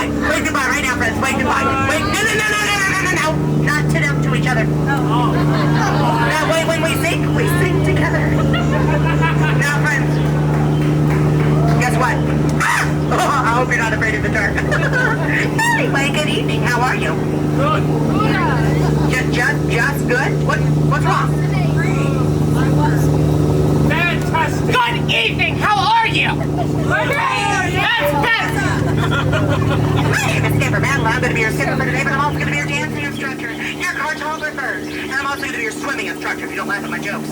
goodbye. Wave goodbye right now, friends. Wave goodbye. Wait, no. Not to them, to each other. Now, when we sing together. Now, friends, guess what? I hope you're not afraid of the dark. Anyway, good evening. How are you? Good. Just good? What's wrong? Fantastic. Good evening, how are you? That's better. My name is Skipper Madeline. I'm going to be your skipper for today, but I'm also going to be your dancing instructor, your cartographer, and I'm also going to be your swimming instructor if you don't laugh at my jokes.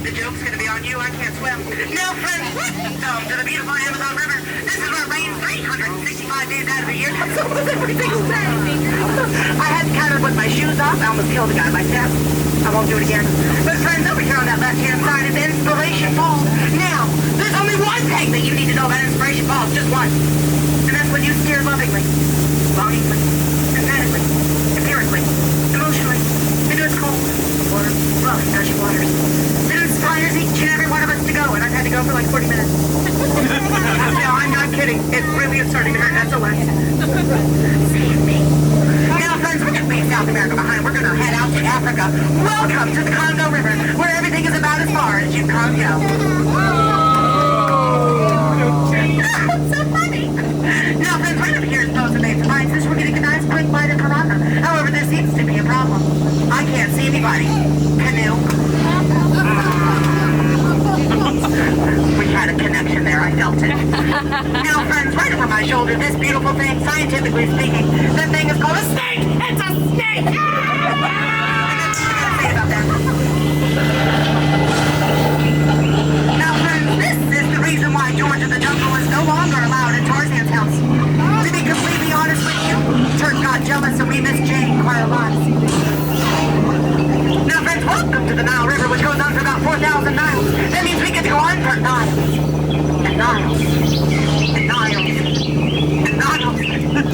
The joke's going to be on you. I can't swim. Now, friends, welcome to the beautiful Amazon River. This is where it rains 365 days out of the year. That's almost every single day. I had to counter with my shoes off. I almost killed a guy by step. I won't do it again. But friends, over here on that left-hand side is Inspiration Falls. Now, there's only one thing that you need to know about Inspiration Falls. Just one. And that's when you steer lovingly, longingly, emphatically, empirically, emotionally, into its cold, water, rough, gushy waters. It inspires each and every one of us to go, and I've had to go for like 40 minutes. No, I'm not kidding. It really is starting to hurt. That's a lesson. Save me. Now, friends, we're going to leave South America behind. We're going to head out to Africa. Welcome to the Congo River, where everything is about as far as you can go. So funny. Now, friends, right over here is Post Bay Surprises. We're getting a nice quick bite of piranha. However, there seems to be a problem. I can't see anybody. Canoe. We had a connection there. I felt it. Now, friends, right over my shoulder, this beautiful thing, scientifically speaking, that thing is called a snake. It's a snake. And that's what I'm going to say about that. Now, friends, this is the reason why George of the Jungle is no longer allowed in Tarzan's house. To be completely honest with you, Turk got jealous and we missed Jane quite a lot. Now, friends, welcome to the Nile River, which goes on for about 4,000 miles. That means we get to go on for miles. And miles. And miles. And miles. And miles.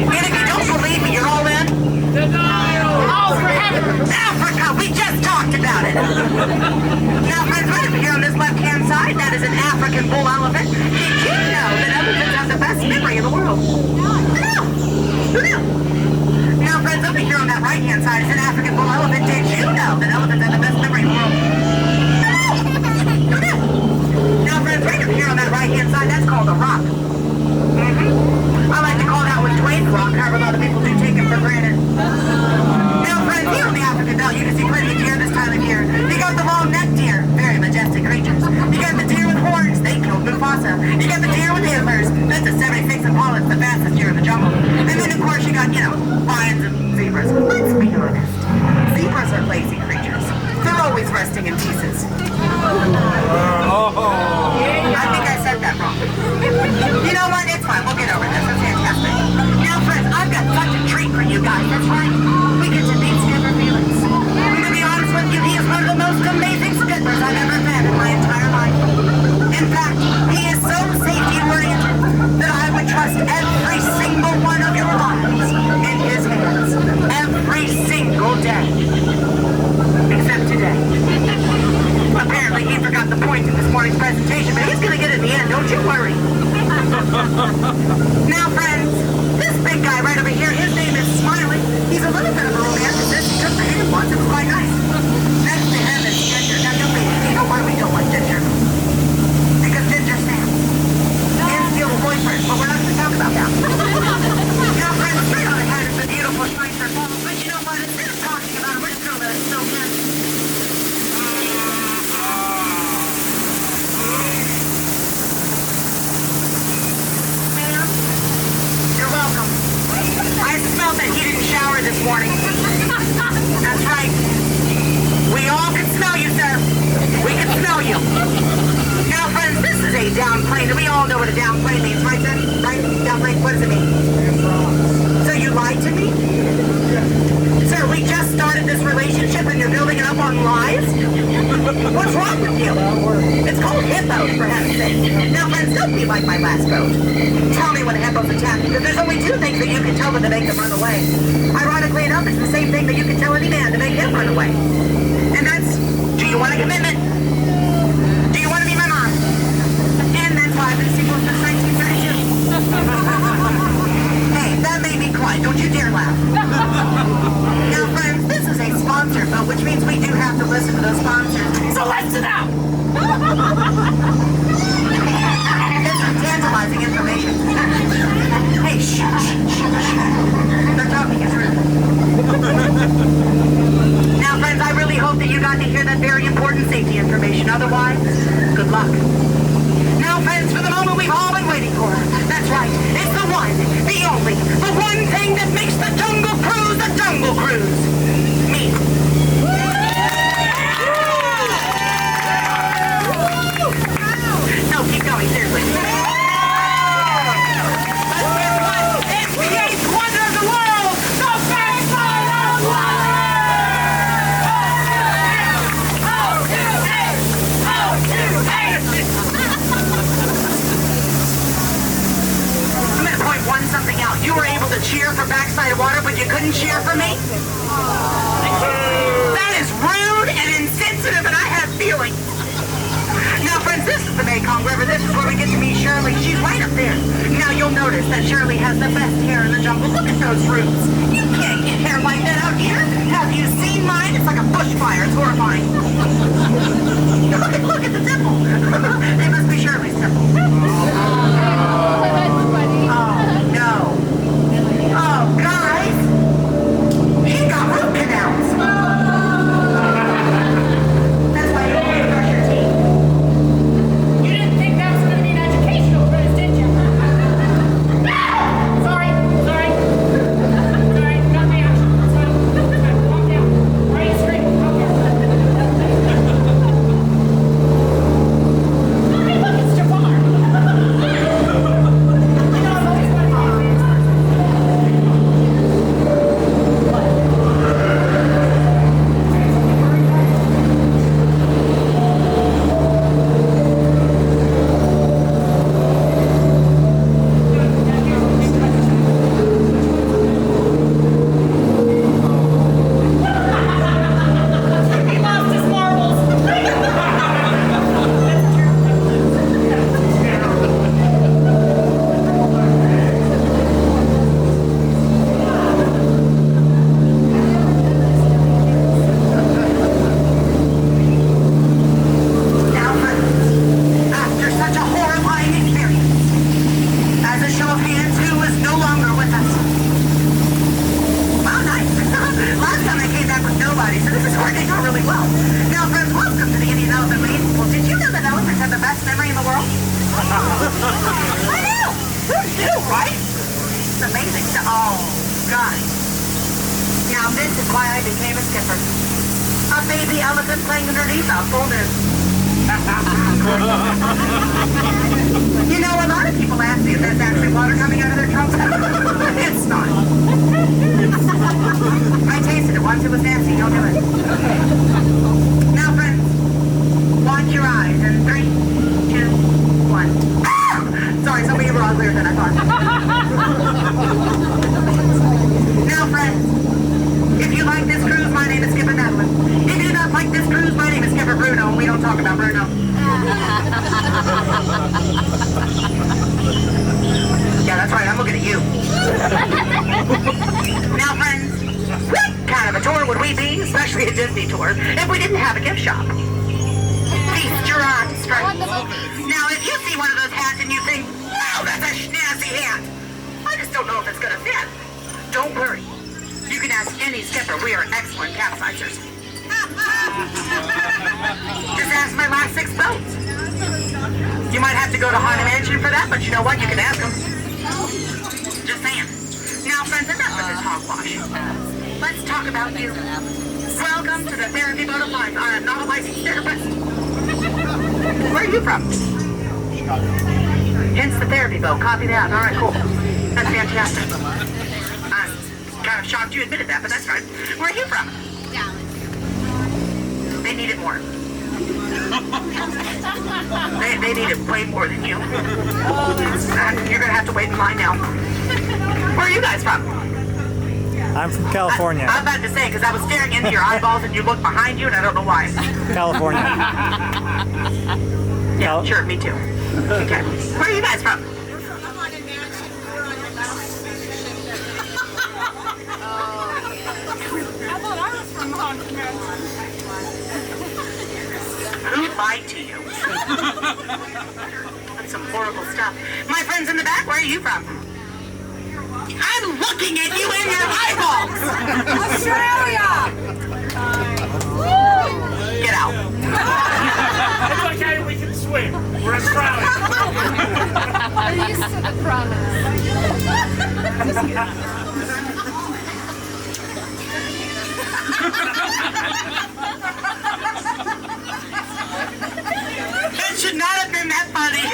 And if you don't believe me, you're all in? The Nile. Oh, for heaven. Africa! We just talked about it! Now, friends, right over here on this left-hand side, that is an African bull elephant. Did you know that elephants have the best memory in the world? Who knew? Now, friends, over here on that right-hand side is an African bull elephant. Did you know that elephants have the best memory in the world? Who knew? Now, friends, right over here on that right-hand side, that's called a rock. I like to call that one Dwayne's rock. However, a lot of people do take it for granted. Now, friends, here on the African belt, you can see plenty of deer this time of year. You got the long-necked deer, very majestic creatures. You got the deer with horns, they killed Mufasa. You got the deer with antlers, that's a 76 Impala, it's the fastest deer in the jungle. And then, of course, you got, lions and zebras. Let's be honest, zebras are lazy creatures. They're always resting in pieces. I think I said that wrong. You know what? It's fine. We'll get over this. That's fantastic. Now, friends, I've got such a treat for you guys. That's right. We get to meet Skipper Felix. To be honest with you, he is one of the most amazing skippers I've ever met in my entire life. In fact, he is so safety-oriented that I would trust every single one of your lives in his hands. Every single day. Except today. Apparently, he forgot the point of this morning's presentation, but he's going to get it in the end, don't you worry. Now, friends, this big guy right over here, his name is Smiley. He's a little bit of a romanticist. He took the hand once. It was quite nice. Next to him is Ginger. Now, don't wait. You know why we don't like Ginger? Because Ginger Sam. And Steele's boyfriend, but we're not going to talk about that. Now, friends, straight on ahead is the beautiful Schweitzer Falls. But you know what? Instead of talking about it, we're just going to let it soak in. I smelled that he didn't shower this morning. That's right. We all can smell you, sir. We can smell you. Now, friends, this is a downplane. We all know what a downplane means, right, sir? Right? Downplane, what does it mean? So you lied to me? Sir, we just started this relationship and you're building it up on lies? What's wrong with you? It's called hippos, for heaven's sake. Now, friends, don't be like my last boat. Tell me when hippos attack, because there's only two things that you can tell them to make them run away. Ironically enough, it's the same thing that you too, by the way. And that's, do you want a commitment? Do you want to be my mom? And that's why I've been single since 1932. Hey, that made me cry. Don't you dare laugh. Now, friends, this is a sponsored vote, which means we do have to listen to those sponsors. So listen up! It's some tantalizing information. Hey, shh. They're talking, it's rude. Now, friends, I really hope that you got to hear that very important safety information. Otherwise, good luck. Now, friends, for the moment we've all been waiting for. That's right. It's the one, the only, the one thing that makes the Jungle Cruise a Jungle Cruise. Me. No, keep going, seriously. It's the eighth wonder of the world, the best part of water! I'm going to point something out. You were able to cheer for backside of water, but you couldn't cheer for me? That is rude and insensitive, and I have feelings. Now, friends, this is the Mekong River. This is where we get to meet Shirley. She's right up there. Now, you'll notice that Shirley has the best hair in the jungle. Look at those roots. You can't get hair like that out here. Have you seen mine? It's like a bushfire. It's horrifying. Look at the temple. It must be Shirley's temple. Oh, no. Oh, guys. He got root canals. That's why you always brush your teeth. You didn't think that was going to be an educational quiz, did you? Sorry. Got the action. It's fine. Calm down. Why are you screaming? Calm down. Hey, look, it's Jafar. He lost his marbles. Now, after such a horrifying experience, as a show of hands, who is no longer with us? Wow, nice. Last time I came back with nobody, so this is working out really well. Now, friends, welcome to the Indian Elephant Mating Pool. Did you know that elephants have the best memory in the world? I know! Who knew, right? It's amazing. Oh, God. Now, this is why I became a skipper. A baby elephant playing underneath a full moon. You know, a lot of people ask me if that's actually water coming out of their trunks. It's not. I tasted it once. It was nasty. Don't do it. Now, friends, watch your eyes in 3, 2, 1. Sorry, some of you were uglier than I thought. Now, friends, if you like this cruise, my name is Skipper Madeline. If you do not like this cruise, my name is Skipper Bruno, and we don't talk about Bruno. Yeah, that's right, I'm looking at you. Now, friends, what kind of a tour would we be, especially a Disney tour, if we didn't have a gift shop? Feast your eyes, friends. Now, if you see one of those hats and you think, wow, that's a snazzy hat, I just don't know if it's going to fit. Don't worry. You can ask any skipper. We are excellent capsizers. Just ask my last 6 boats. You might have to go to Haunted Mansion for that, but you know what? You can ask them. Just saying. Now, friends, enough of this hogwash. Let's talk about you. Welcome to the Therapy Boat of Life. I am not a licensed therapist. Where are you from? Chicago. Hence the therapy boat. Copy that. All right, cool. That's fantastic. I'm kind of shocked you admitted that, but that's right. Where are you from? Dallas. They need it more. They need it way more than you. You're going to have to wait in line now. Where are you guys from? I'm from California. I'm about to say, because I was staring into your eyeballs and you looked behind you and I don't know why. California. Yeah, sure, me too. Okay. Where are you guys from? I thought I was from Haunted Mansion. Who lied to you? That's some horrible stuff. My friends in the back, where are you from? I'm looking at you in your eyeballs! Australia! Get out. It's okay, we can swim. We're Australian. We're used to the promise. That should not have been that funny.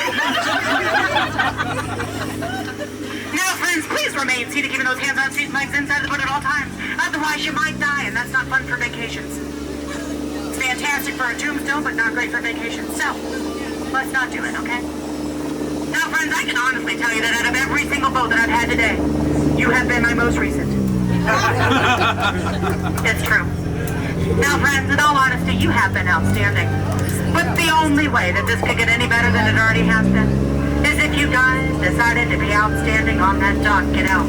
Now, friends, please remain seated, keeping those hands on seat and legs inside the boat at all times. Otherwise, you might die, and that's not fun for vacations. It's fantastic for a tombstone, but not great for vacations. So, let's not do it, okay? Now, friends, I can honestly tell you that out of every single boat that I've had today, you have been my most recent. It's true. Now, friends, in all honesty, you have been outstanding. But the only way that this could get any better than it already has been is if you guys decided to be outstanding on that dock. Get out.